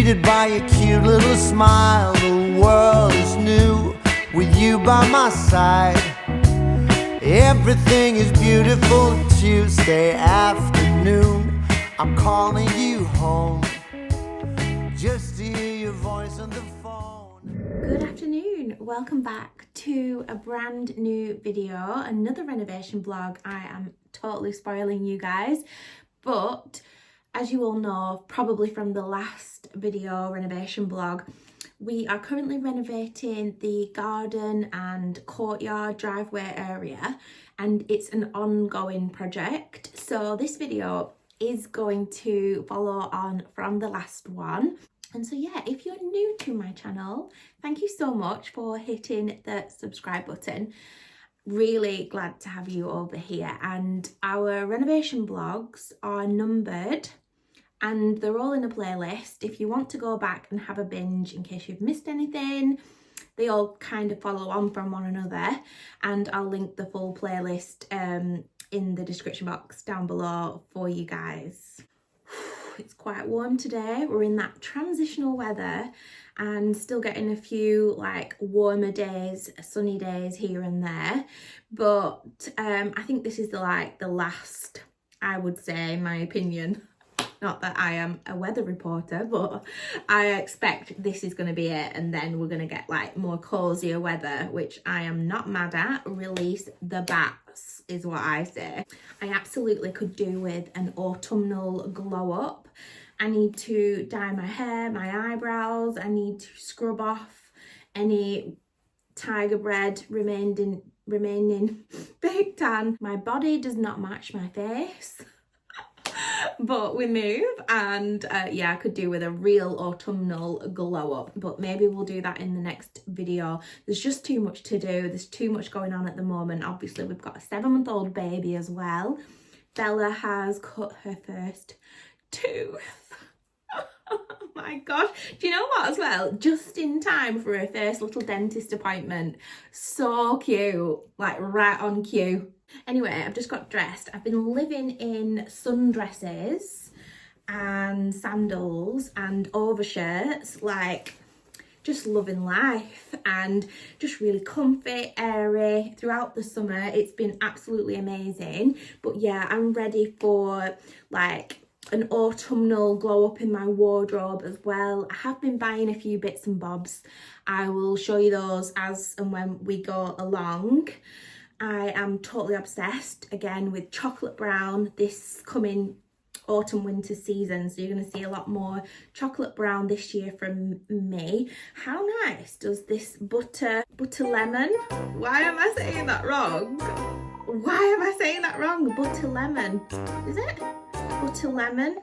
greeted by a cute little smile. The world is new with you by my side. Everything is beautiful Tuesday afternoon. I'm calling you home just to hear your voice on the phone. Good afternoon, welcome back to a brand new video, another renovation vlog. I am totally spoiling you guys, but as you all know, probably from the last video renovation vlog, we are currently renovating the garden and courtyard driveway area, and it's an ongoing project. So this video is going to follow on from the last one. And so yeah, if you're new to my channel, thank you so much for hitting the subscribe button. Really glad to have you over here. And our renovation vlogs are numbered and they're all in a playlist. If you want to go back and have a binge in case you've missed anything, they all kind of follow on from one another, and I'll link the full playlist in the description box down below for you guys. It's quite warm today. We're in that transitional weather and still getting a few like warmer days, sunny days here and there, but I think this is the last, I would say, in my opinion. Not that I am a weather reporter, but I expect this is going to be it, and then we're going to get like more cozier weather, which I am not mad at. Release the bats is what I say. I absolutely could do with an autumnal glow up. I need to dye my hair, my eyebrows. I need to scrub off any tiger bread remaining baked tan. My body does not match my face. But we move, and yeah, I could do with a real autumnal glow up, but maybe we'll do that in the next video. There's just too much to do. There's too much going on at the moment. Obviously we've got a 7-month-old baby as well. Bella has cut her first tooth. Oh my gosh, do you know what as well, just in time for her first little dentist appointment. So cute, like right on cue. Anyway, I've just got dressed. I've been living in sundresses and sandals and overshirts, like just loving life, and just really comfy, airy throughout the summer. It's been absolutely amazing. But yeah, I'm ready for like an autumnal glow up in my wardrobe as well. I have been buying a few bits and bobs. I will show you those as and when we go along. I am totally obsessed again with chocolate brown this coming autumn winter season, so you're going to see a lot more chocolate brown this year from me. How nice does this butter lemon, why am I saying that wrong? Why am I saying that wrong? Butter lemon, is it? Butter lemon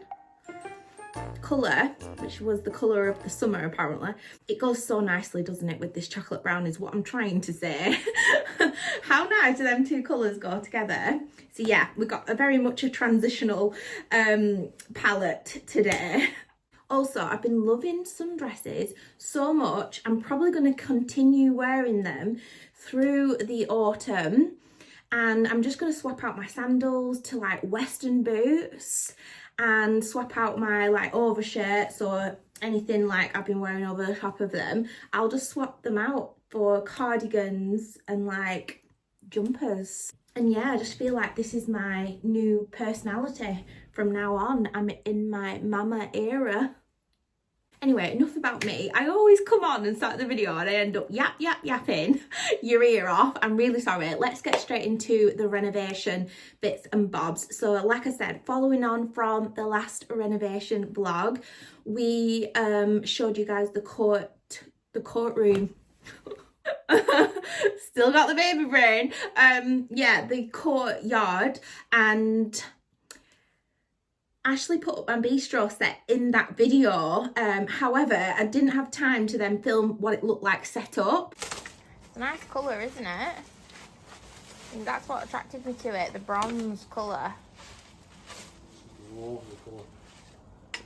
colour, which was the colour of the summer apparently. It goes so nicely, doesn't it, with this chocolate brown is what I'm trying to say. How nice do them two colours go together? So yeah, we've got a very much a transitional palette today. Also, I've been loving sundresses so much, I'm probably going to continue wearing them through the autumn. And I'm just going to swap out my sandals to like western boots and swap out my like overshirts or anything like I've been wearing over the top of them. I'll just swap them out for cardigans and like jumpers. And yeah, I just feel like this is my new personality from now on. I'm in my mama era. Anyway, enough about me. I always come on and start the video and I end up yapping your ear off. I'm really sorry. Let's get straight into the renovation bits and bobs. So like I said, following on from the last renovation vlog, we showed you guys the courtroom. Still got the baby brain. Yeah, the courtyard, and Ashley put up my bistro set in that video. However, I didn't have time to then film what it looked like set up. It's a nice colour, isn't it? I think that's what attracted me to it, the bronze colour. Lovely colour.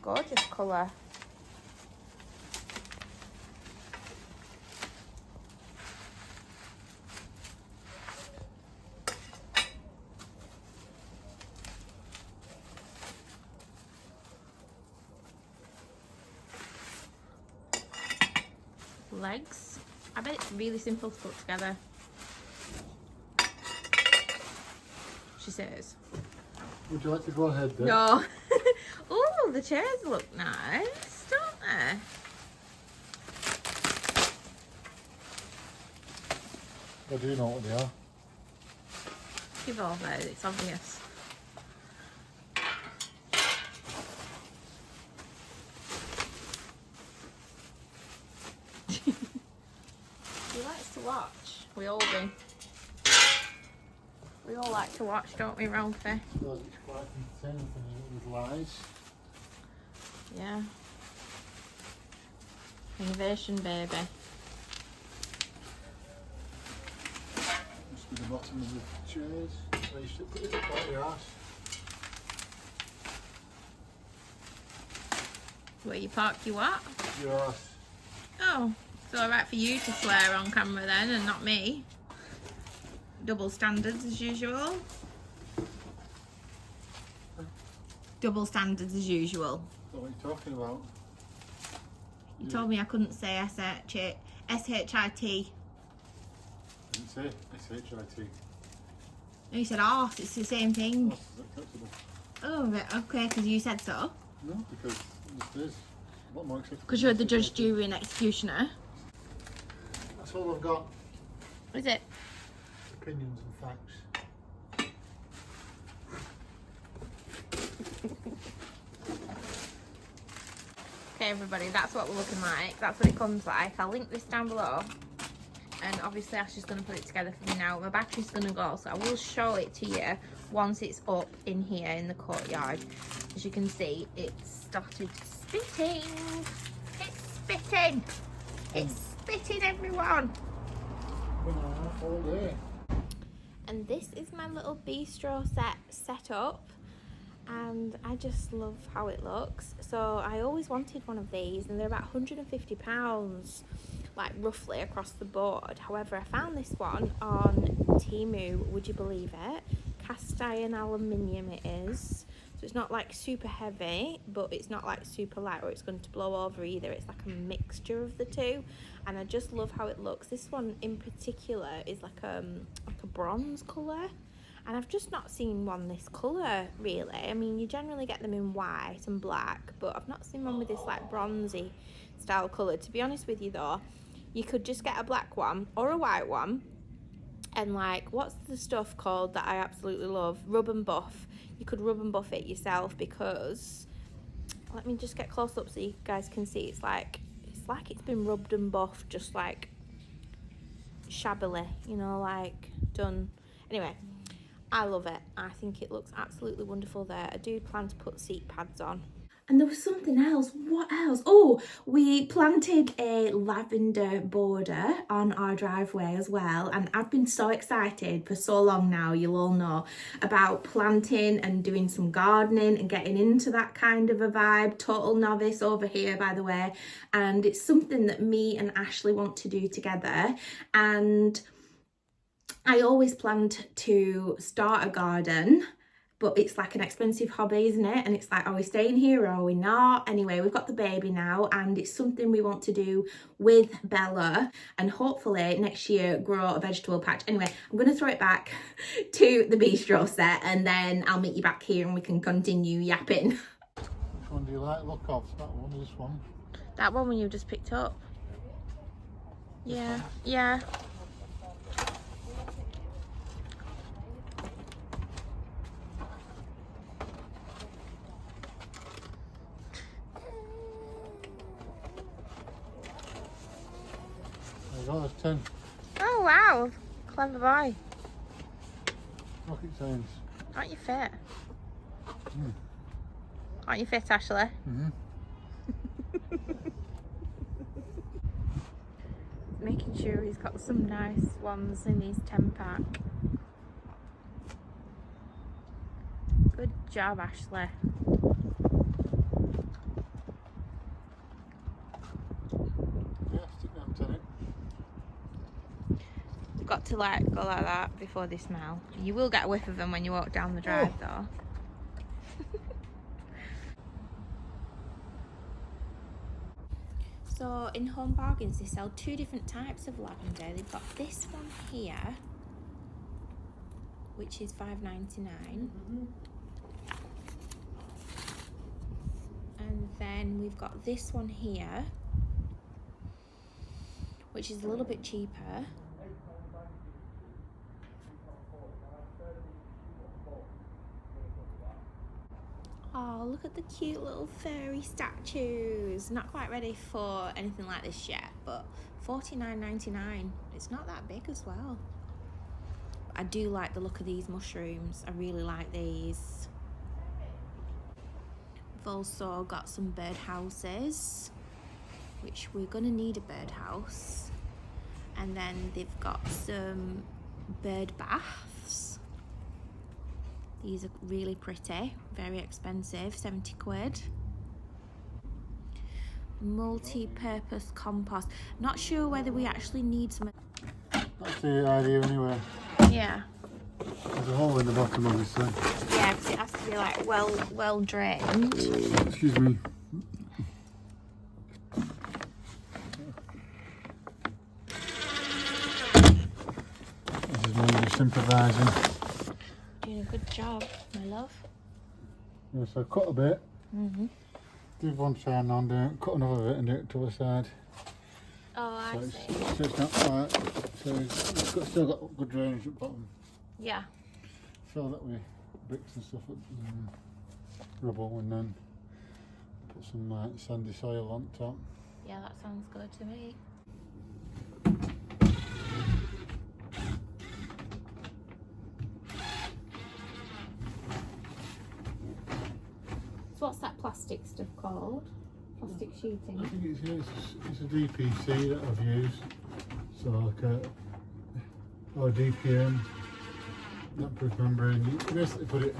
Gorgeous colour. legs. I bet it's really simple to put together. She says. Would you like to go ahead then? No. Oh, the chairs look nice, don't they? I do know what they are. Give over, it's obvious. He likes to watch. We all do. We all like to watch, don't we, Ralphie? Because it's quite entertaining with lies. Yeah. Renovation, baby. Must be the bottom of the chairs. Where you should put it up your ass. Where you park you what? Your ass. Oh, it's alright for you to swear on camera then and not me. Double standards as usual. Double standards as usual. What are you talking about? You told me I couldn't say S-H-I-T. I didn't say S-H-I-T. No, you said arse, it's the same thing. Arse is acceptable. Oh, right, okay, because you said so. No, because it is. What more acceptable? Because you're the judge, jury and executioner. That's all I've got. Is it? Opinions and facts. Okay, everybody, that's what we're looking like. That's what it comes like. I'll link this down below. And obviously Ash is going to put it together for me now. My battery's going to go, so I will show it to you once it's up in here in the courtyard. As you can see, it's started spitting. It's spitting. It's spitting, everyone. All day. And this is my little bistro set up, and I just love how it looks. So I always wanted one of these, and they're about £150, like roughly across the board. However, I found this one on Temu, would you believe it? Cast iron aluminium it is. So it's not like super heavy, but it's not like super light or it's going to blow over either. It's like a mixture of the two, and I just love how it looks. This one in particular is like a bronze colour, and I've just not seen one this colour really. I mean, you generally get them in white and black, but I've not seen one with this like bronzy style colour. To be honest with you though, you could just get a black one or a white one, and like, what's the stuff called that I absolutely love? Rub and buff. You could rub and buff it yourself, because let me just get close up so you guys can see. It's like it's been rubbed and buffed, just like shabbily, you know, like done. Anyway, I love it. I think it looks absolutely wonderful there. I do plan to put seat pads on. And there was something else. What else? Oh, we planted a lavender border on our driveway as well. And I've been so excited for so long now, you'll all know, about planting and doing some gardening and getting into that kind of a vibe. Total novice over here, by the way. And it's something that me and Ashley want to do together. And I always planned to start a garden, but it's like an expensive hobby, isn't it? And it's like, are we staying here or are we not? Anyway, we've got the baby now, and it's something we want to do with Bella, and hopefully next year grow a vegetable patch. Anyway, I'm going to throw it back to the bistro set, and then I'll meet you back here and we can continue yapping. Which one do you like the look of? That one or this one? That one you just picked up. Yeah, yeah. Oh, there's 10. Oh wow, clever boy. Rocket science. Aren't you fit? Mm. Aren't you fit, Ashley? Mm-hmm. Making sure he's got some nice ones in his 10-pack. Good job, Ashley. Yeah, stick that on it. You've got to like go like that before they smell. You will get a whiff of them when you walk down the drive though. So in Home Bargains, they sell 2 different types of lavender. They've got this one here, which is $5.99. And then we've got this one here, which is a little bit cheaper. Oh, look at the cute little fairy statues. Not quite ready for anything like this yet, but $49.99. It's not that big as well. I do like the look of these mushrooms. I really like these. We've also got some birdhouses, which we're gonna need a birdhouse. And then they've got some bird baths. These are really pretty, very expensive, 70 quid. Multi-purpose compost. Not sure whether we actually need some. That's the idea anyway. Yeah. There's a hole in the bottom, obviously. Yeah, because it has to be like well drained. Excuse me. This is me just improvising. Doing a good job, my love. Yeah, so cut a bit. Do one side and do it, cut another bit and do it to the side. Oh, I So see. it's not quite. So still got good drainage at the bottom. Yeah. Fill that with bricks and stuff, rubble, and then put some sandy soil on top. Yeah, that sounds good to me. So what's that plastic stuff called? Plastic I sheeting? think it's a DPC that I've used. So like or DPM, not proof membrane. You basically put it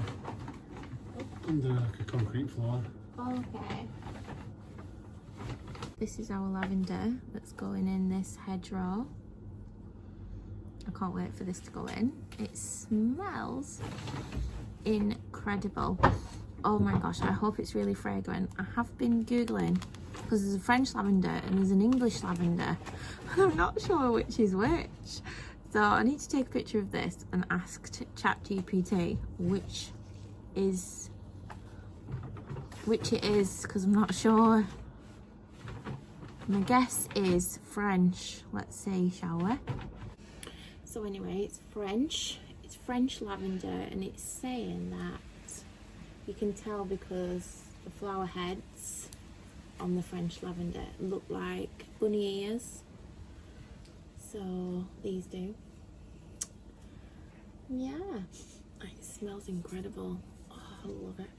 under like a concrete floor. Okay. This is our lavender that's going in this hedgerow. I can't wait for this to go in. It smells incredible. Oh my gosh, I hope it's really fragrant. I have been Googling because there's a French lavender and there's an English lavender. I'm not sure which is which. So I need to take a picture of this and ask ChatGPT which it is because I'm not sure. My guess is French. Let's see, shall we? So anyway, it's French. It's French lavender, and it's saying that you can tell because the flower heads on the French lavender look like bunny ears. So these do. Yeah, it smells incredible. Oh, I love it.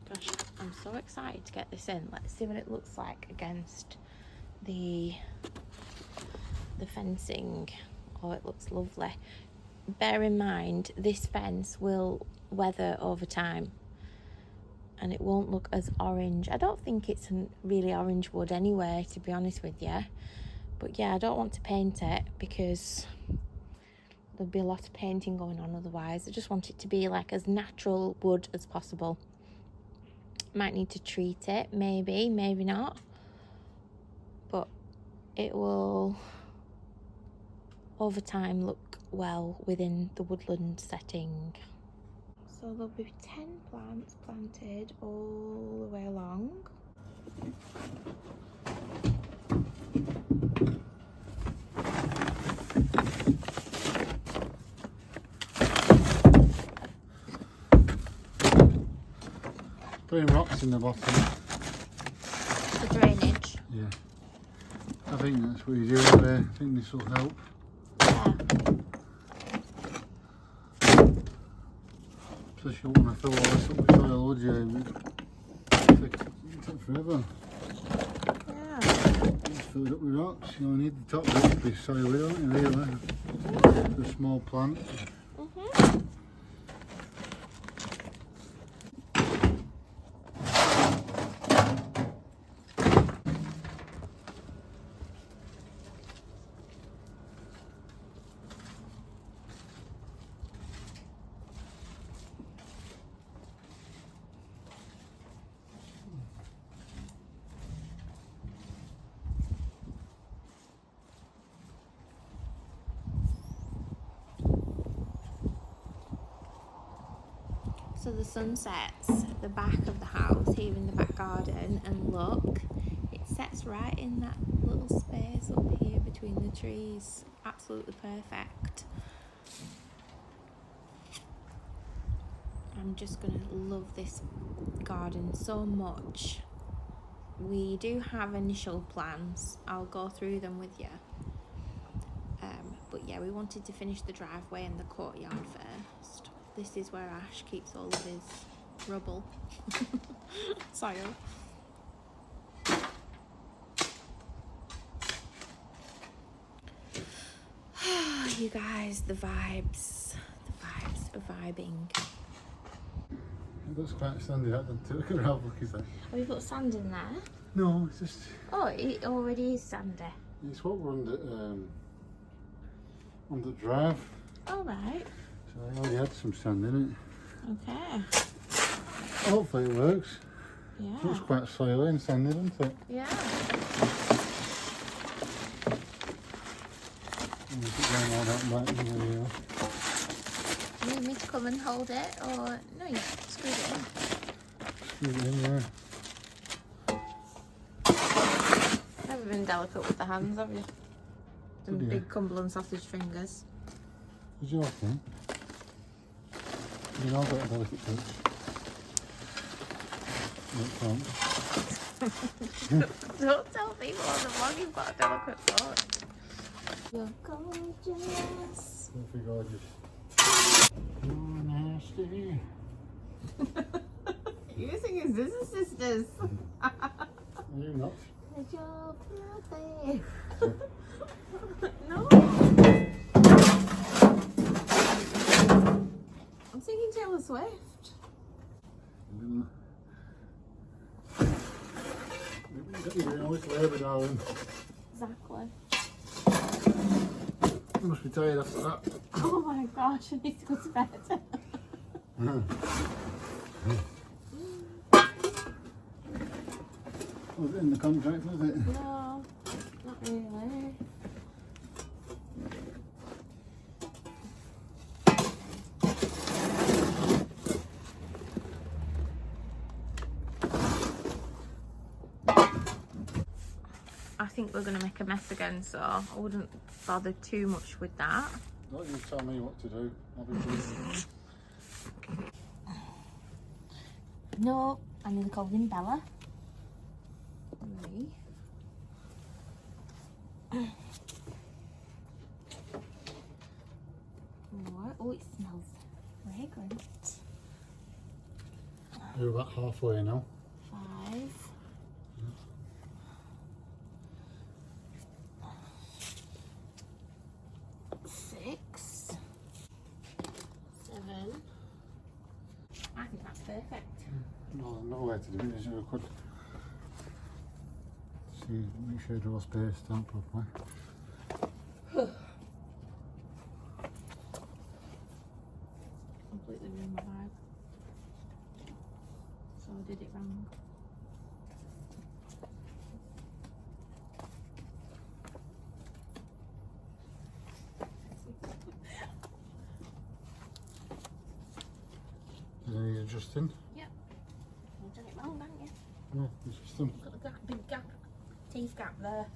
Gosh, I'm so excited to get this in. Let's see what it looks like against the fencing. Oh, it looks lovely. Bear in mind, this fence will weather over time and it won't look as orange. I don't think it's a really orange wood anyway, to be honest with you. But yeah, I don't want to paint it because there'll be a lot of painting going on otherwise. I just want it to be like as natural wood as possible. Might need to treat it, maybe not. But it will, over time, look well within the woodland setting. So there'll be 10 plants planted all the way along. Putting rocks in the bottom. The drainage. Yeah. I think that's what you're doing there. I think this will help. Yeah. Plus you don't want to fill all this up with soil, would you? It'd take forever. Yeah. Just fill it up with rocks. You only need the top bit to be soily, don't you, really? For a small plant. so the sun sets at the back of the house, here in the back garden, and look, it sets right in that little space up here between the trees. Absolutely perfect. I'm just gonna love this garden so much. We do have initial plans. I'll go through them with you. But yeah, we wanted to finish the driveway and the courtyard first. This is where Ash keeps all of his rubble. Soil. You guys, the vibes are vibing. It looks quite sandy out, doesn't it? Look at how lucky that. Have you put sand in there? No, it's just... Oh, it already is sandy. It's what we're on the drive. All right. So I already had some sand in it. Okay. Hopefully it works. Yeah. It looks quite soily and sandy, doesn't it? Yeah. And is it going all that back in the wheel? You need me to come and hold it, or no? You screw it in. Screw it in, yeah. Never been delicate with the hands, have you? Them Did you? big Cumberland sausage fingers. Is your thing? You know, I've got a delicate touch. No, it can't. Don't tell people on the vlog you've got a delicate touch. You're gorgeous. Don't be gorgeous. You're nasty. You're singing Scissor Sisters. Are you not? It's your birthday. No. I'm singing Taylor Swift. You're doing all this labour, darling. Exactly. You must be tired after that. Oh my gosh, I need to go to bed. Was it in the contract, was it? No, not really. I think we're going to make a mess again, so I wouldn't bother too much with that. Don't you tell me what to do. I'll be doing No, I need to call him Bella. Me. What? Oh, it smells fragrant. You're about halfway now. 5. Six. 7. I think that's perfect. No way to do it, is you could see, make sure they're all spaced out properly. Completely ruined my vibe. So I did it wrong. Is there any adjusting? Yep. You've done it wrong, haven't you? No, adjusting. Got a gap, big gap, teeth gap there.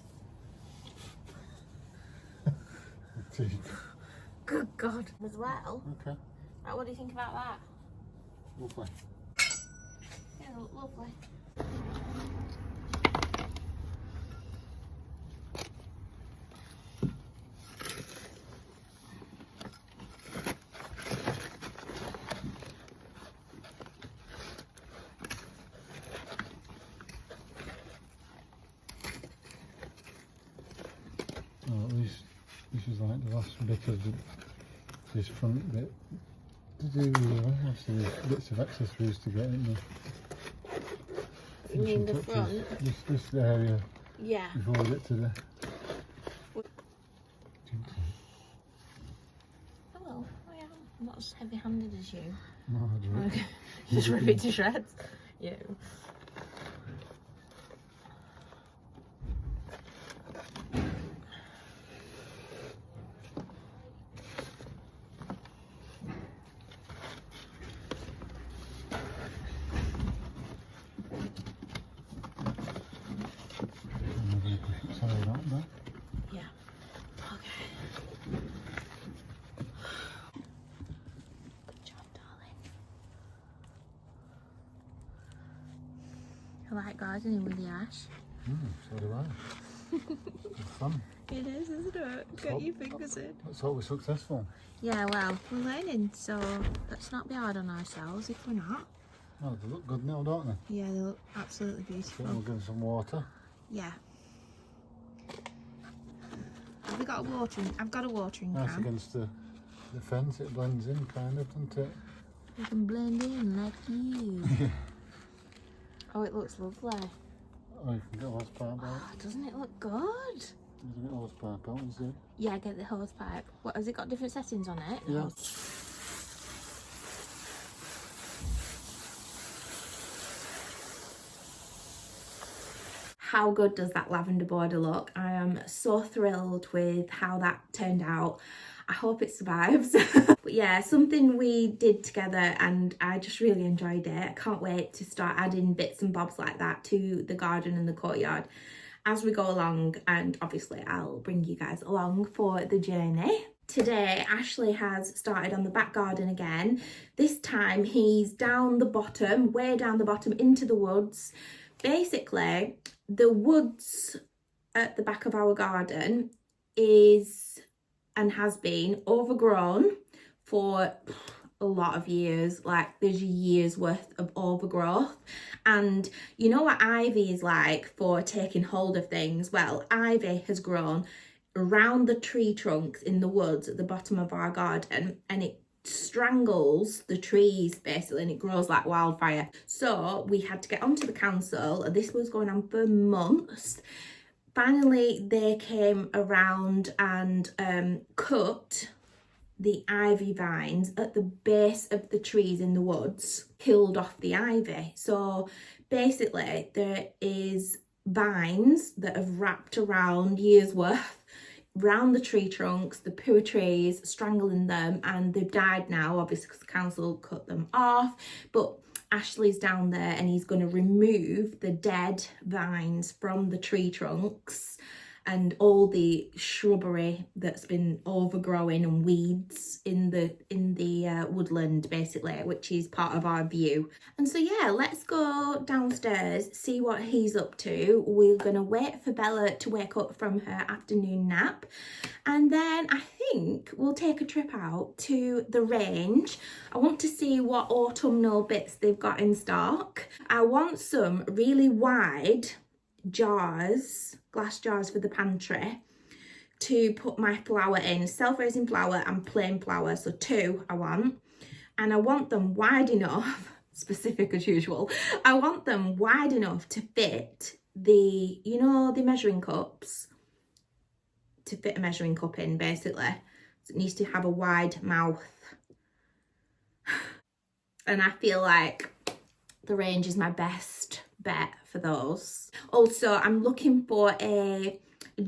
Good God. As well. Okay, Right, what do you think about that? lovely. Yeah, they look lovely. Oh, at least this is like the last bit of this front bit to do really. Obviously there's bits of accessories to get in there. You mean the Touches. front? This area Yeah. before we get to the... Hello. I am. I'm not as heavy-handed as you. No, I do it. Okay. Just rip it to shreds. You. I like gardening with you, Ash. So do I. It's fun. It is, isn't it? Get your fingers in. Let's hope we're successful. Yeah, well, we're learning, so let's not be hard on ourselves if we're not. Oh, they look good now, don't they? Yeah, they look absolutely beautiful. So we'll give them some water. Yeah. Have we got a watering? I've got a watering Nice can. against the fence, it blends in kind of, doesn't it? We can blend in like you. Oh, it looks lovely. Oh, you can get a hose pipe out. Oh, doesn't it look good? You can get a hose pipe out, is it? Yeah, get the hose pipe. What, has it got different settings on it? Yeah. How good does that lavender border look? I am so thrilled with how that turned out. I hope it survives. But yeah, something we did together and I just really enjoyed it. I can't wait to start adding bits and bobs like that to the garden and the courtyard as we go along, and obviously I'll bring you guys along for the journey. Today Ashley has started on the back garden again. This time he's down the bottom, way down the bottom into the woods. Basically, the woods at the back of our garden is and has been overgrown for a lot of years. Like, there's years worth of overgrowth, and you know what ivy is like for taking hold of things? Well, ivy has grown around the tree trunks in the woods at the bottom of our garden, and it strangles the trees basically, and it grows like wildfire. So we had to get onto the council, and this was going on for months. Finally they came around and cut the ivy vines at the base of the trees in the woods, killed off the ivy. So basically there is vines that have wrapped around years worth around the tree trunks, the poor trees, strangling them, and they've died now obviously because the council cut them off. But Ashley's down there and he's going to remove the dead vines from the tree trunks and all the shrubbery that's been overgrowing and weeds in the woodland basically, which is part of our view. And so yeah, let's go downstairs, see what he's up to. We're gonna wait for Bella to wake up from her afternoon nap, and then I think we'll take a trip out to the range. I want to see what autumnal bits they've got in stock. I want some really wide jars, glass jars for the pantry to put my flower in, self-raising flower and plain flower, so 2 I want. And I want them wide enough, specific as usual, I want them wide enough to fit the, you know, the measuring cups, to fit a measuring cup in basically. So it needs to have a wide mouth. And I feel like the range is my best bet for those. Also, I'm looking for a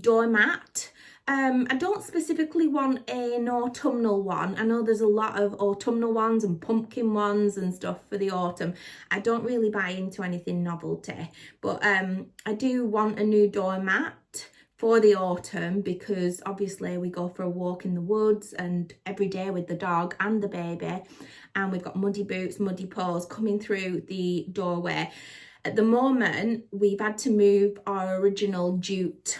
doormat. I don't specifically want an autumnal one. I know there's a lot of autumnal ones and pumpkin ones and stuff for the autumn. I don't really buy into anything novelty, but I do want a new doormat for the autumn, because obviously we go for a walk in the woods and every day with the dog and the baby, and we've got muddy boots, muddy paws coming through the doorway. At the moment we've had to move our original jute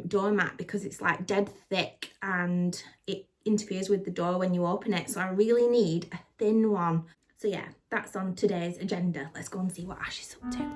doormat because it's like dead thick and it interferes with the door when you open it, so I really need a thin one. So yeah, that's on today's agenda. Let's go and see what Ash is up to.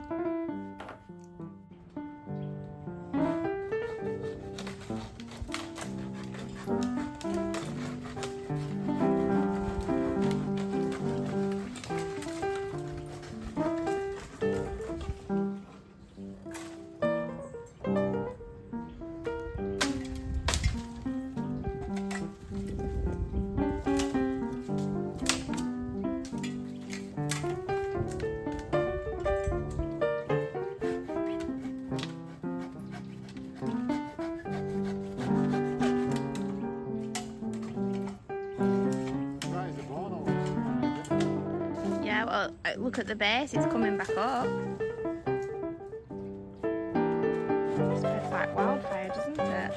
Yeah, well, look at the base, it's coming back up. It spreads like wildfire, doesn't it?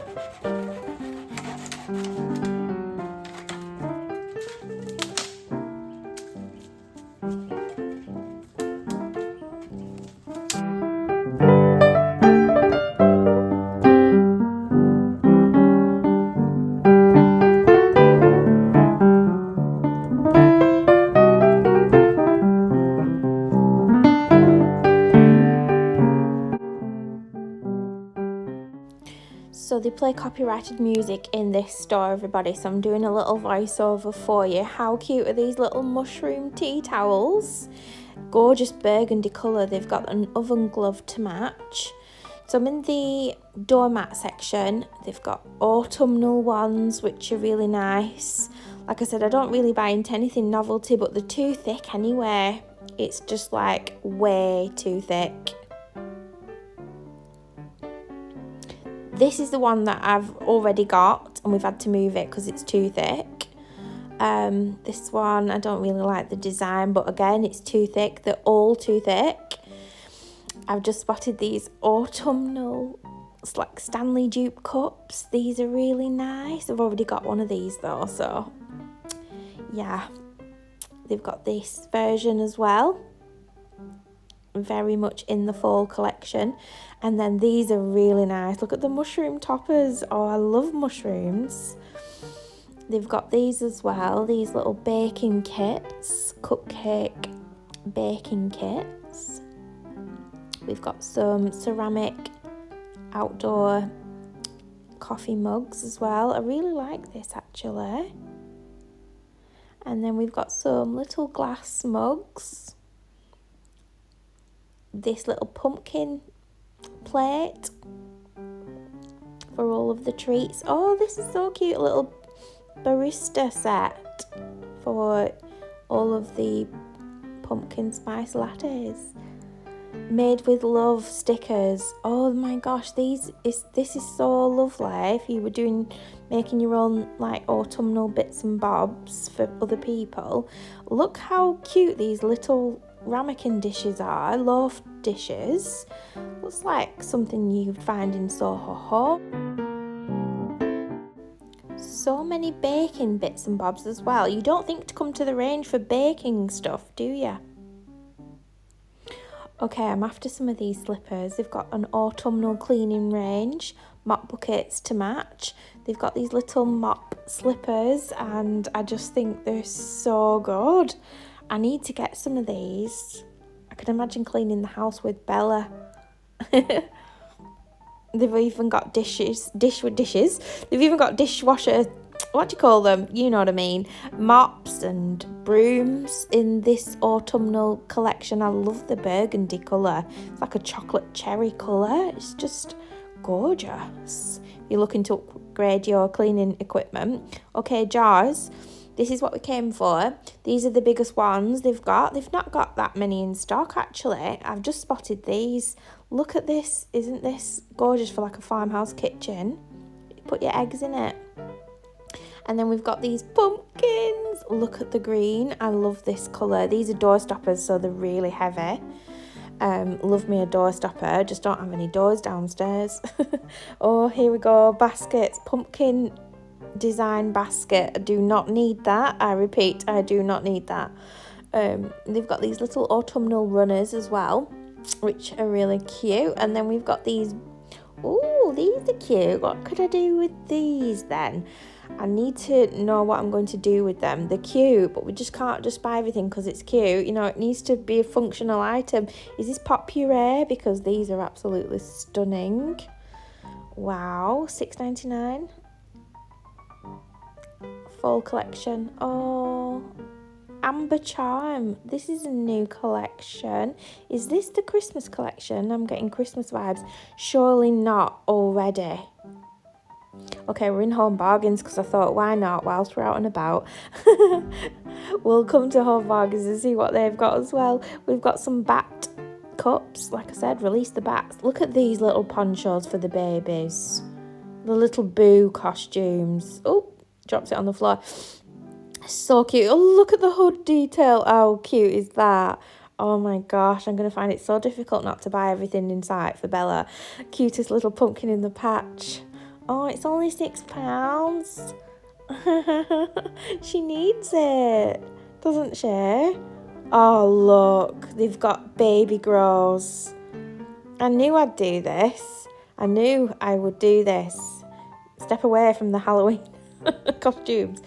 they play copyrighted music in this store, everybody, so I'm doing a little voiceover for you. How cute are these little mushroom tea towels? Gorgeous burgundy colour. They've got an oven glove to match. So I'm in the doormat section. They've got autumnal ones, which are really nice. Like I said, I don't really buy into anything novelty, but they're too thick anyway. It's just like way too thick. This is the one that I've already got, and we've had to move it because it's too thick. This one, I don't really like the design, but again, it's too thick. They're all too thick. I've just spotted these autumnal, it's like Stanley dupe cups. These are really nice. I've already got one of these though, so yeah. They've got this version as well. Very much in the fall collection. And then these are really nice. Look at the mushroom toppers. Oh, I love mushrooms. They've got these as well. These little baking kits. Cupcake baking kits. We've got some ceramic outdoor coffee mugs as well. I really like this actually. And then we've got some little glass mugs. This little pumpkin plate for all of the treats. Oh, this is so cute. A little barista set for all of the pumpkin spice lattes. Made with love stickers. Oh my gosh, this is so lovely if you were making your own like autumnal bits and bobs for other people. Look how cute these little ramekin dishes are, loaf dishes. Looks like something you'd find in Soho Home. So many baking bits and bobs as well. You don't think to come to the range for baking stuff, do you? Okay, I'm after some of these slippers. They've got an autumnal cleaning range, mop buckets to match. They've got these little mop slippers and I just think they're so good. I need to get some of these. I can imagine cleaning the house with Bella. They've even got dishes. They've even got dishwasher, what do you call them? You know what I mean. Mops and brooms in this autumnal collection. I love the burgundy colour. It's like a chocolate cherry colour. It's just gorgeous. If you're looking to upgrade your cleaning equipment. Okay, jars. This is what we came for. These are the biggest ones they've got. They've not got that many in stock, actually. I've just spotted these. Look at this. Isn't this gorgeous for like a farmhouse kitchen? Put your eggs in it. And then we've got these pumpkins. Look at the green. I love this colour. These are door stoppers, so they're really heavy. Love me a door stopper. Just don't have any doors downstairs. Oh, here we go. Baskets. Pumpkin design basket. I do not need that. I repeat, I do not need that. They've got these little autumnal runners as well, which are really cute. And then we've got these. Oh, these are cute. What could I do with these then? I need to know what I'm going to do with them. They're cute, but we just can't just buy everything because it's cute. You know, it needs to be a functional item. Is this pot puree? Because these are absolutely stunning. Wow, $6.99. Fall collection. Oh, Amber Charm. This is a new collection. Is this the Christmas collection? I'm getting Christmas vibes. Surely not already. Okay, we're in Home Bargains because I thought, why not, whilst we're out and about. We'll come to Home Bargains and see what they've got as well. We've got some bat cups. Like I said, release the bats. Look at these little ponchos for the babies. The little Boo costumes. Oh, drops it on the floor. So cute. Oh, look at the hood detail. How cute is that? Oh my gosh, I'm going to find it so difficult not to buy everything in sight for Bella. Cutest little pumpkin in the patch. Oh, it's only £6. She needs it, doesn't she? Oh, look, they've got baby grows. I knew I'd do this. I knew I would do this. Step away from the Halloween costumes.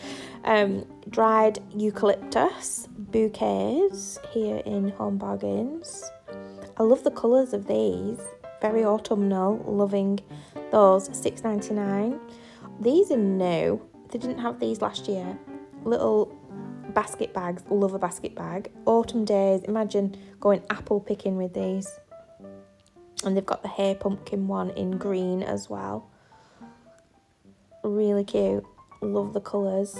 Dried eucalyptus bouquets here in Home Bargains. I love the colours of these. Very autumnal, loving Those £6.99. These are new. They didn't have these last year. Little basket bags. Love a basket bag. Autumn days. Imagine going apple picking with these. And they've got the hair pumpkin one in green as well. Really cute. Love the colours.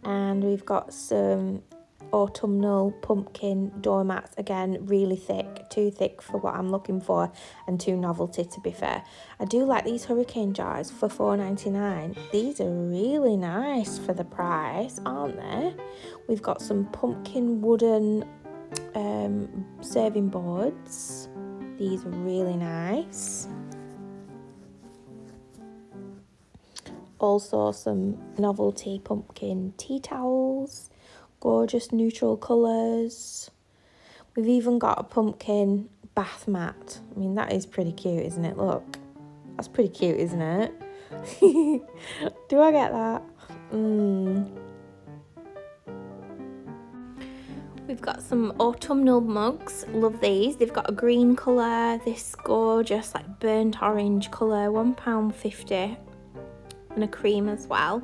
And we've got some autumnal pumpkin doormats, again really thick, too thick for what I'm looking for and too novelty, to be fair. I do like these hurricane jars for £4.99. These are really nice for the price, aren't they? We've got some pumpkin wooden serving boards. These are really nice. Also some novelty pumpkin tea towels. Gorgeous neutral colours. We've even got a pumpkin bath mat. I mean, that is pretty cute, isn't it? Look, that's pretty cute, isn't it? Do I get that? We've got some autumnal mugs. Love these. They've got a green colour, this gorgeous like burnt orange colour, £1.50, and a cream as well.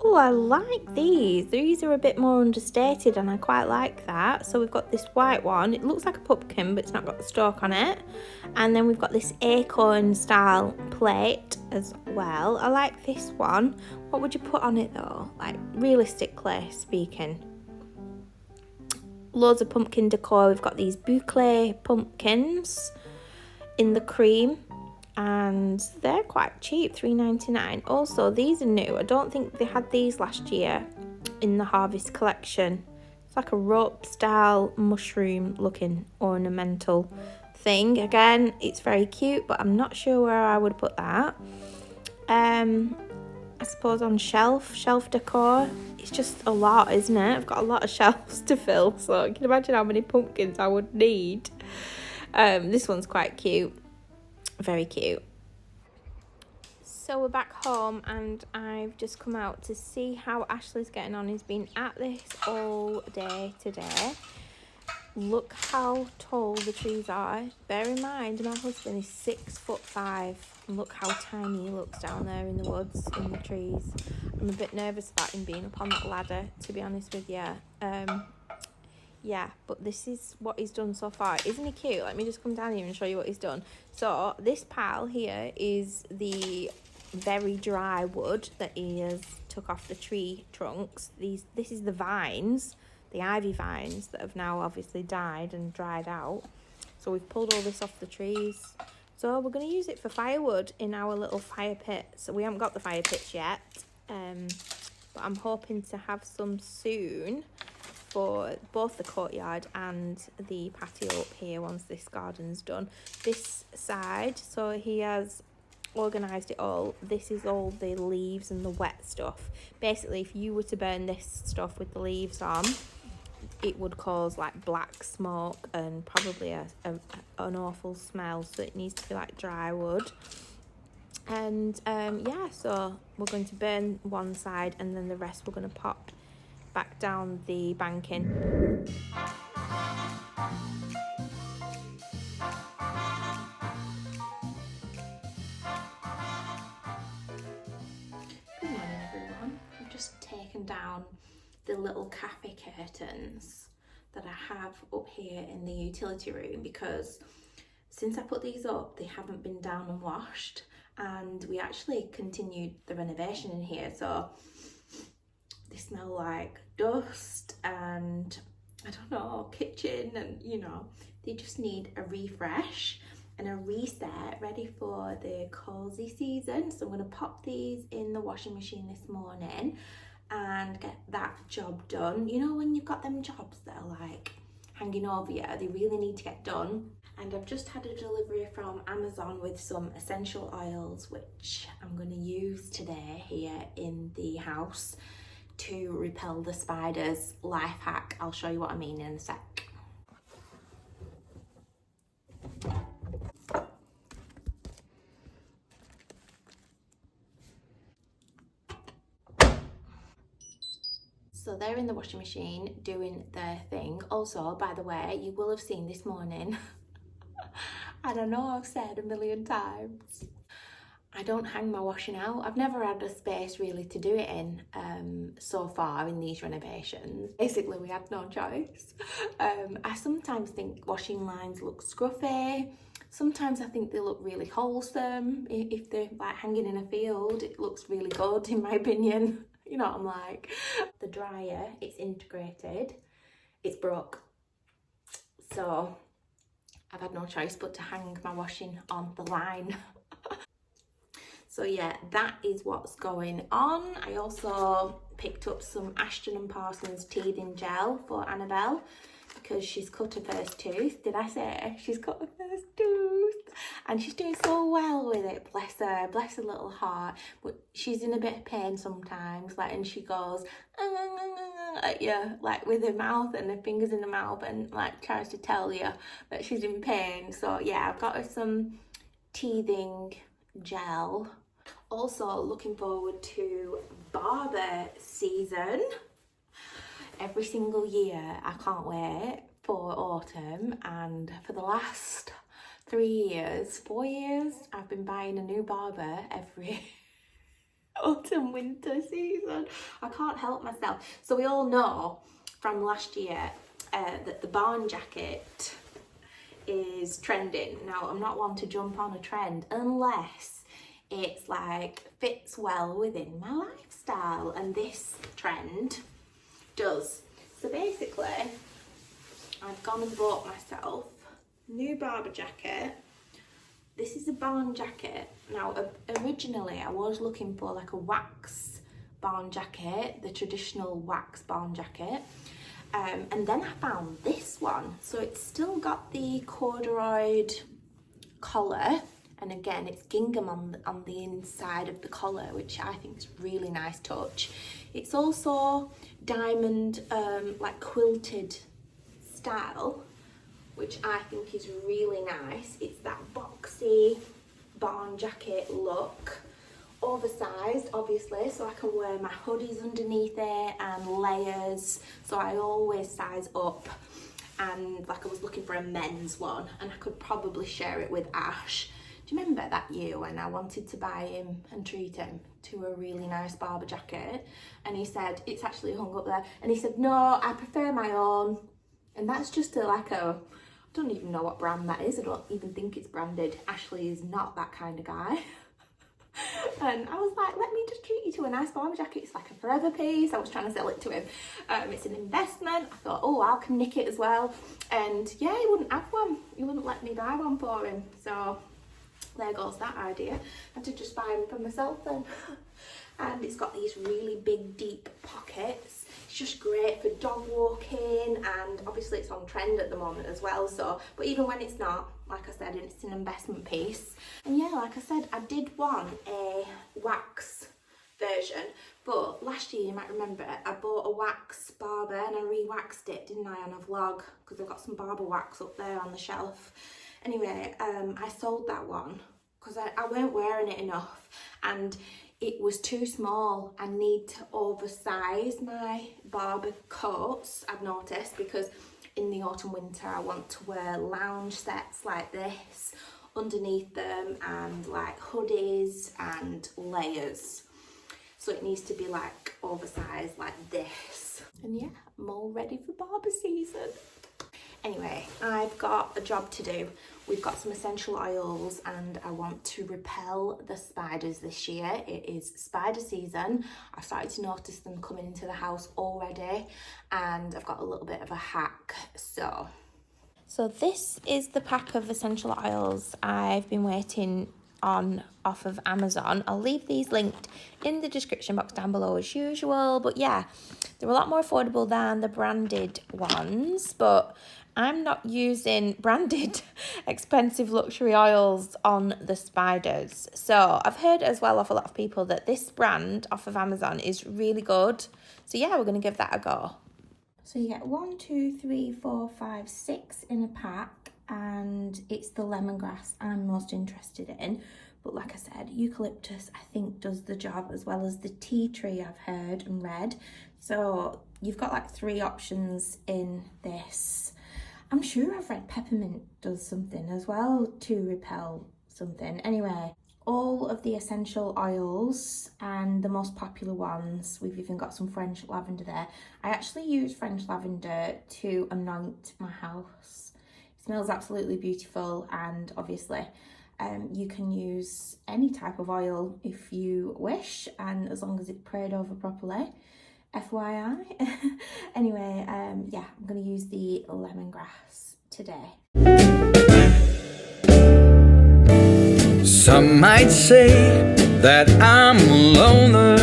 Oh, I like these. These are a bit more understated and I quite like that. So we've got this white one. It looks like a pumpkin, but it's not got the stalk on it. And then we've got this acorn style plate as well. I like this one. What would you put on it though? Like realistically speaking. Loads of pumpkin decor. We've got these boucle pumpkins in the cream. And they're quite cheap, £3.99. Also, these are new. I don't think they had these last year in the Harvest collection. It's like a rope style mushroom looking ornamental thing. Again, it's very cute, but I'm not sure where I would put that. I suppose on shelf decor. It's just a lot, isn't it? I've got a lot of shelves to fill, so you can imagine how many pumpkins I would need. This one's quite cute. Very cute. So we're back home and I've just come out to see how Ashley's getting on. He's been at this all day today. Look how tall the trees are. Bear in mind my husband is 6'5", and look how tiny he looks down there in the woods, in the trees. I'm a bit nervous about him being up on that ladder, to be honest with you. Yeah, but this is what he's done so far. Isn't he cute? Let me just come down here and show you what he's done. So this pile here is the very dry wood that he has took off the tree trunks. This is the vines, the ivy vines that have now obviously died and dried out. So we've pulled all this off the trees. So we're going to use it for firewood in our little fire pit. So we haven't got the fire pits yet, but I'm hoping to have some soon for both the courtyard and the patio up here once this garden's done. This side, so he has organised it all. This is all the leaves and the wet stuff. Basically, if you were to burn this stuff with the leaves on, it would cause like black smoke and probably an awful smell, so it needs to be like dry wood. And yeah, so we're going to burn one side and then the rest we're going to pop back down the banking. Good morning everyone. I've just taken down the little cafe curtains that I have up here in the utility room because since I put these up they haven't been down and washed, and we actually continued the renovation in here, so they smell like dust and I don't know, kitchen, and you know, they just need a refresh and a reset ready for the cozy season. So I'm going to pop these in the washing machine this morning and get that job done. You know, when you've got them jobs that are like hanging over you, they really need to get done. And I've just had a delivery from Amazon with some essential oils which I'm going to use today here in the house to repel the spiders. Life hack, I'll show you what I mean in a sec. So they're in the washing machine doing their thing. Also, by the way, you will have seen this morning And I know I've said a million times, I don't hang my washing out. I've never had a space really to do it in so far in these renovations. Basically, we had no choice. I sometimes think washing lines look scruffy. Sometimes I think they look really wholesome. If they're like hanging in a field, it looks really good in my opinion. You know what I'm like. The dryer, it's integrated. It's broke. So I've had no choice but to hang my washing on the line. So yeah, that is what's going on. I also picked up some Ashton and Parsons teething gel for Annabelle because she's cut her first tooth. Did I say she's cut her first tooth? And she's doing so well with it, bless her little heart. But she's in a bit of pain sometimes, like, and she goes at you, like with her mouth and her fingers in her mouth, and like tries to tell you that she's in pain. So yeah, I've got her some teething gel. Also looking forward to barber season. Every single year I can't wait for autumn, and for the last 4 years, I've been buying a new barber every autumn winter season. I can't help myself. So we all know from last year that the barn jacket is trending. Now I'm not one to jump on a trend unless it's like fits well within my lifestyle, and this trend does. So basically I've gone and bought myself a new barber jacket. This is a barn jacket. Now originally I was looking for like a wax barn jacket, the traditional wax barn jacket, and then I found this one. So it's still got the corduroy collar, and again it's gingham on the inside of the collar, which I think is a really nice touch. It's also diamond like quilted style, which I think is really nice. It's that boxy barn jacket look, oversized obviously, so I can wear my hoodies underneath it and layers, so I always size up. And like I was looking for a men's one, and I could probably share it with Ash. Do you remember that year when I wanted to buy him and treat him to a really nice barber jacket, and he said, it's actually hung up there, and he said, no, I prefer my own. And that's just I don't even know what brand that is. I don't even think it's branded. Ashley is not that kind of guy. And I was like, let me just treat you to a nice barber jacket. It's like a forever piece. I was trying to sell it to him. It's an investment. I thought, oh, I can nick it as well. And yeah, he wouldn't have one. He wouldn't let me buy one for him. So there goes that idea. I had to just buy them for myself then. And it's got these really big, deep pockets. It's just great for dog walking, and obviously it's on trend at the moment as well. So, but even when it's not, like I said, it's an investment piece. And yeah, like I said, I did want a wax version, but last year, you might remember, I bought a wax barber and I re-waxed it, didn't I, on a vlog, because I've got some barber wax up there on the shelf. Anyway, I sold that one because I weren't wearing it enough, and it was too small. I need to oversize my barber coats, I've noticed, because in the autumn winter I want to wear lounge sets like this underneath them, and like hoodies and layers. So it needs to be like oversized like this. And yeah, I'm all ready for barber season. Anyway, I've got a job to do. We've got some essential oils and I want to repel the spiders this year. It is spider season. I've started to notice them coming into the house already, and I've got a little bit of a hack. So this is the pack of essential oils I've been waiting on off of Amazon. I'll leave these linked in the description box down below as usual. But yeah, they're a lot more affordable than the branded ones, but I'm not using branded expensive luxury oils on the spiders. So I've heard as well off a lot of people that this brand off of Amazon is really good. So yeah, we're going to give that a go. So you get 1, 2, 3, 4, 5, 6 in a pack, and it's the lemongrass I'm most interested in. But like I said, eucalyptus I think does the job, as well as the tea tree I've heard and read. So you've got like 3 options in this. I'm sure I've read peppermint does something as well to repel something. Anyway, all of the essential oils and the most popular ones. We've even got some French lavender there. I actually use French lavender to anoint my house. It smells absolutely beautiful, and obviously you can use any type of oil if you wish, and as long as it's prayed over properly. FYI. Anyway, yeah, I'm going to use the lemongrass today. Some might say that I'm a loner,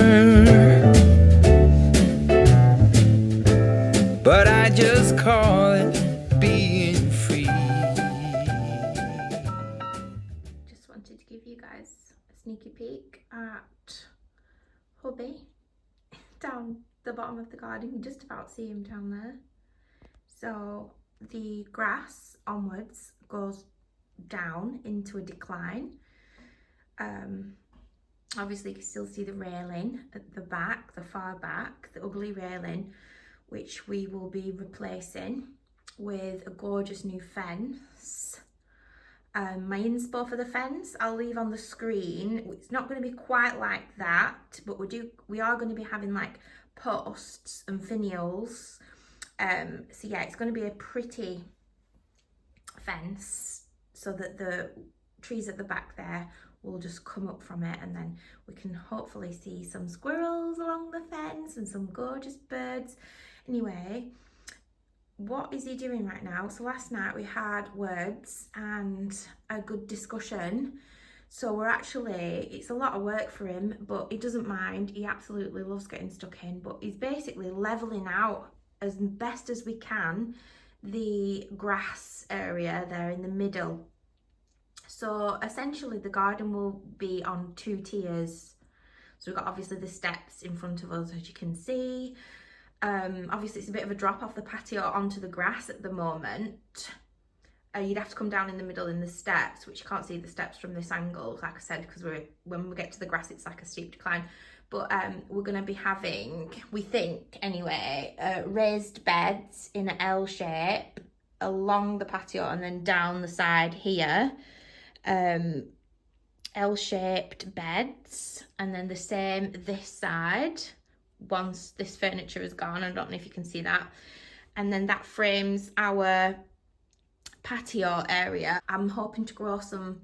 but I just call it being free. Just wanted to give you guys a sneaky peek at hubby down the bottom of the garden. You just about see him down there. So the grass onwards goes down into a decline. Obviously you can still see the railing at the back, the far back, the ugly railing, which we will be replacing with a gorgeous new fence. My inspo for the fence I'll leave on the screen. It's not going to be quite like that, but we are going to be having like posts and finials. So yeah, it's going to be a pretty fence so that the trees at the back there will just come up from it, and then we can hopefully see some squirrels along the fence and some gorgeous birds. Anyway, what is he doing right now? So last night we had words and a good discussion. So we're actually, it's a lot of work for him, but he doesn't mind. He absolutely loves getting stuck in, but he's basically leveling out as best as we can the grass area there in the middle. So essentially the garden will be on 2 tiers. So we've got obviously the steps in front of us, as you can see. Obviously it's a bit of a drop off the patio onto the grass at the moment. You'd have to come down in the middle in the steps, which you can't see the steps from this angle, like I said, because when we get to the grass it's like a steep decline. But we're going to be having, we think anyway, raised beds in an L shape along the patio and then down the side here. L-shaped beds, and then the same this side once this furniture is gone. I don't know if you can see that. And then that frames our patio area. I'm hoping to grow some,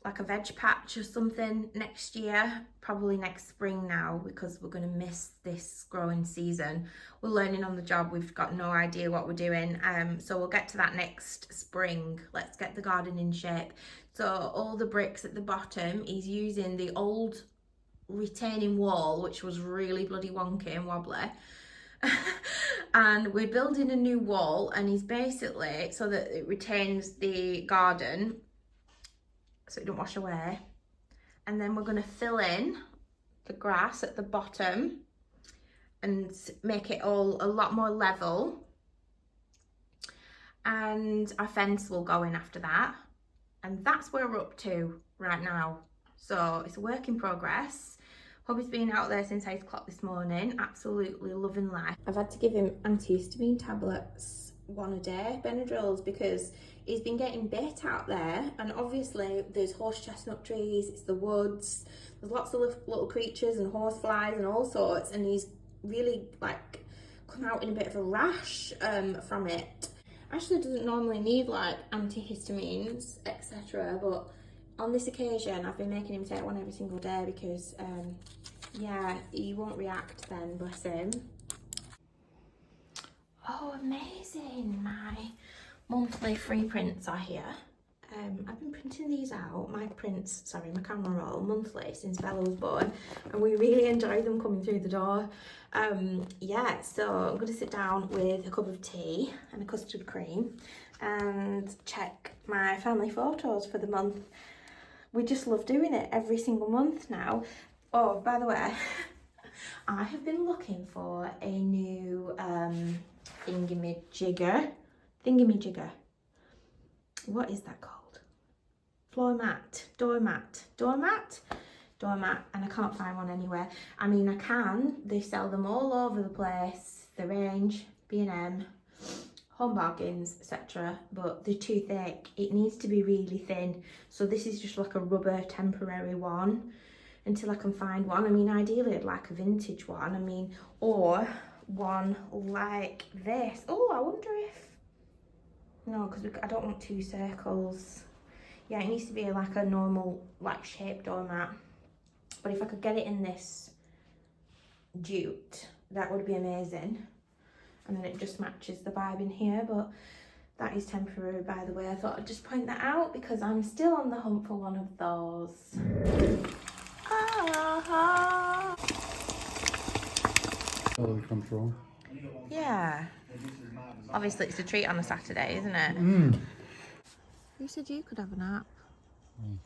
like a veg patch or something next year, probably next spring now, because we're going to miss this growing season. We're learning on the job, we've got no idea what we're doing, so we'll get to that next spring. Let's get the garden in shape. So all the bricks at the bottom, he's using the old retaining wall, which was really bloody wonky and wobbly. And we're building a new wall, and he's basically, so that it retains the garden so it don't wash away, and then we're going to fill in the grass at the bottom and make it all a lot more level, and our fence will go in after that. And that's where we're up to right now. So it's a work in progress. Hubby's been out there since 8 o'clock this morning, absolutely loving life. I've had to give him antihistamine tablets 1 a day, Benadryls, because he's been getting bit out there, and obviously there's horse chestnut trees, it's the woods, there's lots of little creatures and horse flies and all sorts, and he's really like come out in a bit of a rash from it. Actually doesn't normally need like antihistamines, etc., but on this occasion I've been making him take one every single day because yeah, he won't react then, bless him. Oh, amazing, my monthly free prints are here. I've been printing these out, my camera roll, monthly since Bella was born, and we really enjoy them coming through the door. Yeah, so I'm going to sit down with a cup of tea and a custard cream and check my family photos for the month. We just love doing it every single month now. Oh, by the way, I have been looking for a new thingamajigger. What is that called? Doormat, and I can't find one anywhere. I mean, they sell them all over the place. The range, B&M, Home Bargains, etc., but they're too thick. It needs to be really thin. So this is just like a rubber temporary one until I can find one. I mean, ideally I'd like a vintage one. I mean, or one like this. Oh, I wonder if... No, because I don't want two circles. Yeah, it needs to be like a normal, like, shaped doormat. But if I could get it in this jute, that would be amazing. And then it just matches the vibe in here, but that is temporary, by the way. I thought I'd just point that out because I'm still on the hunt for one of those. Quality control. Yeah. Obviously it's a treat on a Saturday, isn't it? Who said you could have a nap? Me.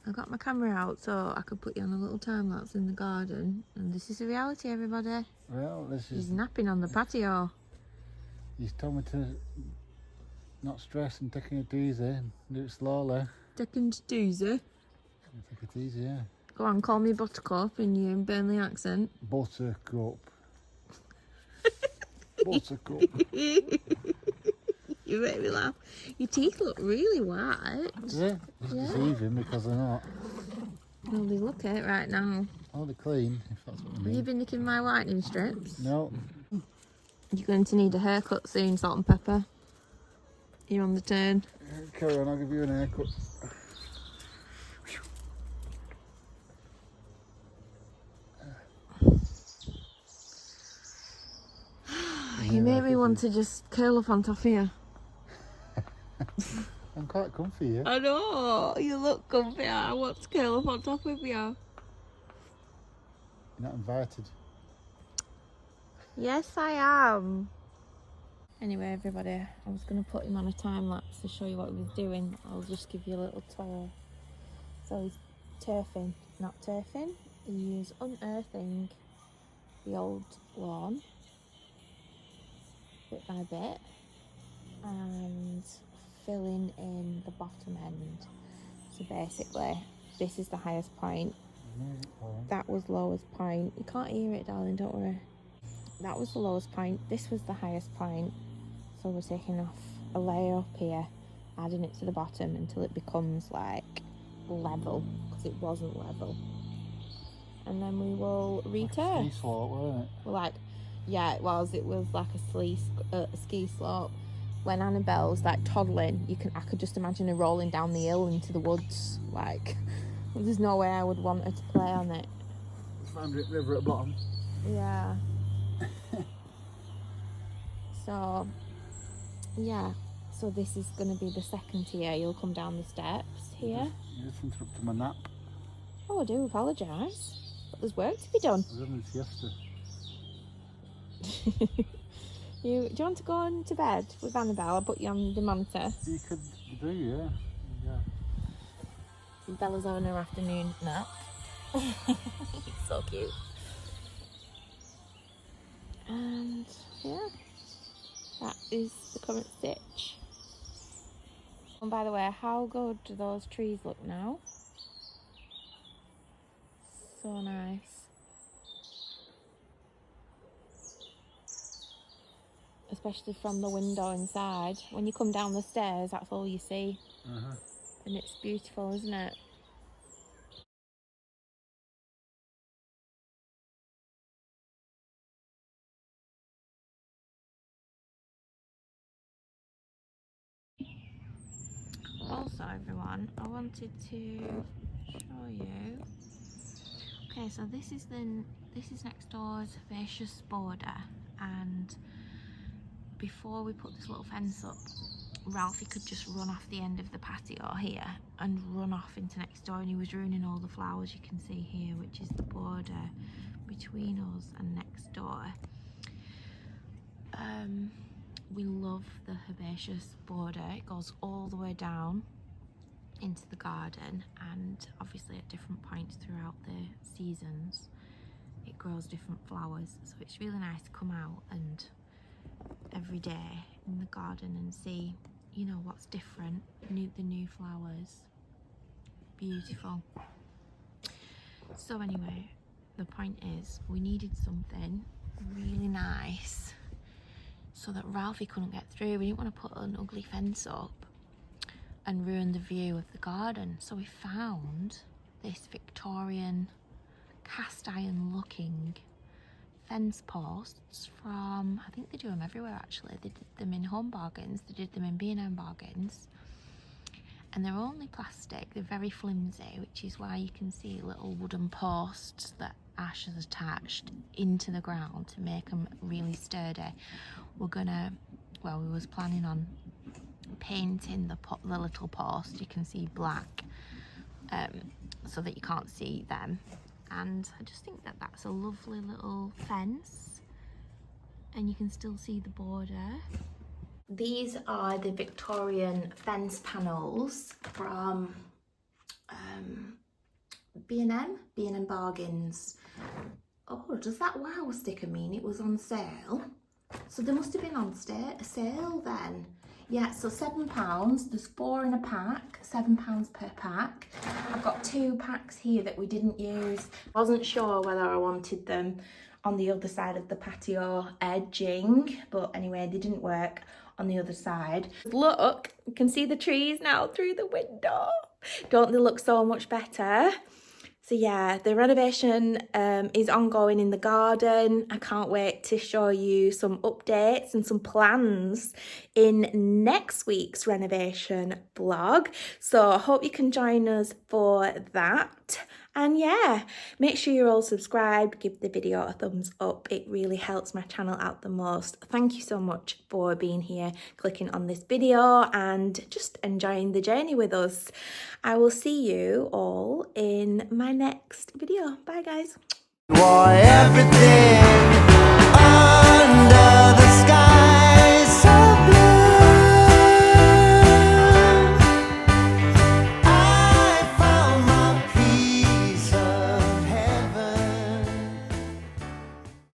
I got my camera out so I could put you on a little time lapse in the garden, and this is the reality, everybody. Well, this is... He's napping on the patio. He's told me to not stress and taking it easy and do it slowly. Taking it easy. Take it easy, yeah. Go on, call me Buttercup in your Burnley accent. Buttercup. Buttercup. You make me laugh. Your teeth look really white. Yeah, it's deceiving because they're not. Well, they look it right now. Oh, they're clean, if that's what I Have mean. you been nicking my whitening strips? No. You're going to need a haircut soon, Salt and Pepper. You're on the turn. Carry on, I'll give you an haircut. You made me want to just curl up on top of you. I'm quite comfy, yeah. I know, you look comfy. I want to curl up on top of you. You're not invited. Yes, I am. Anyway, everybody, I was going to put him on a time lapse to show you what he was doing. I'll just give you a little tour. So he's turfing, not turfing. He's unearthing the old lawn, bit by bit, and filling in the bottom end. So basically, this is the highest point. That was lowest point. You can't hear it, darling, don't worry. That was the lowest point. This was the highest point. So we're taking off a layer up here, adding it to the bottom until it becomes like level, because it wasn't level. And then we will return. Ski slope, wasn't it? Like, yeah, it was. It was like a ski slope. When Annabelle's like toddling, I could just imagine her rolling down the hill into the woods. Like, there's no way I would want her to play on it. Found it river at the bottom. Yeah. So, yeah. So this is going to be the second tier. You'll come down the steps here. You just interrupted my nap. Oh, I do apologise. But there's work to be done. I was having a siesta. Do you want to go into bed with Annabelle? I'll put you on the monitor. You could do, yeah. Bella's having her afternoon nap. It's so cute. And yeah, that is the current stitch. And by the way, how good do those trees look now? So nice. Especially from the window inside. When you come down the stairs, that's all you see. And it's beautiful, isn't it? Also, everyone, I wanted to show you. Okay, so this is next door's herbaceous border, and before we put this little fence up, Ralphie could just run off the end of the patio here and run off into next door, and he was ruining all the flowers you can see here, which is the border between us and next door. We love the herbaceous border. It goes all the way down into the garden, and obviously at different points throughout the seasons it grows different flowers, so it's really nice to come out and every day in the garden and see, you know, what's different, the new flowers. Beautiful. So anyway, the point is we needed something really nice so that Ralphie couldn't get through. We didn't want to put an ugly fence up and ruin the view of the garden. So we found this Victorian cast iron looking fence posts from, I think they do them everywhere actually. They did them in Home Bargains, they did them in B&M Bargains. And they're only plastic, they're very flimsy, which is why you can see little wooden posts that Ash has attached into the ground to make them really sturdy. We're gonna, well, we was planning on painting the little post, you can see black, so that you can't see them. And I just think that that's a lovely little fence, and you can still see the border. These are the Victorian fence panels from B&M Bargains. Oh, does that wow sticker mean it was on sale? So they must have been on sale then. Yeah, so £7, there's 4 in a pack, £7 per pack. I've got 2 packs here that we didn't use. I wasn't sure whether I wanted them on the other side of the patio edging, but anyway, they didn't work on the other side. Look, you can see the trees now through the window. Don't they look so much better? So yeah, the renovation is ongoing in the garden. I can't wait to show you some updates and some plans in next week's renovation vlog. So I hope you can join us for that. And yeah, make sure you're all subscribed, give the video a thumbs up. It really helps my channel out the most. Thank you so much for being here, clicking on this video and just enjoying the journey with us. I will see you all in my next video. Bye guys. Why everything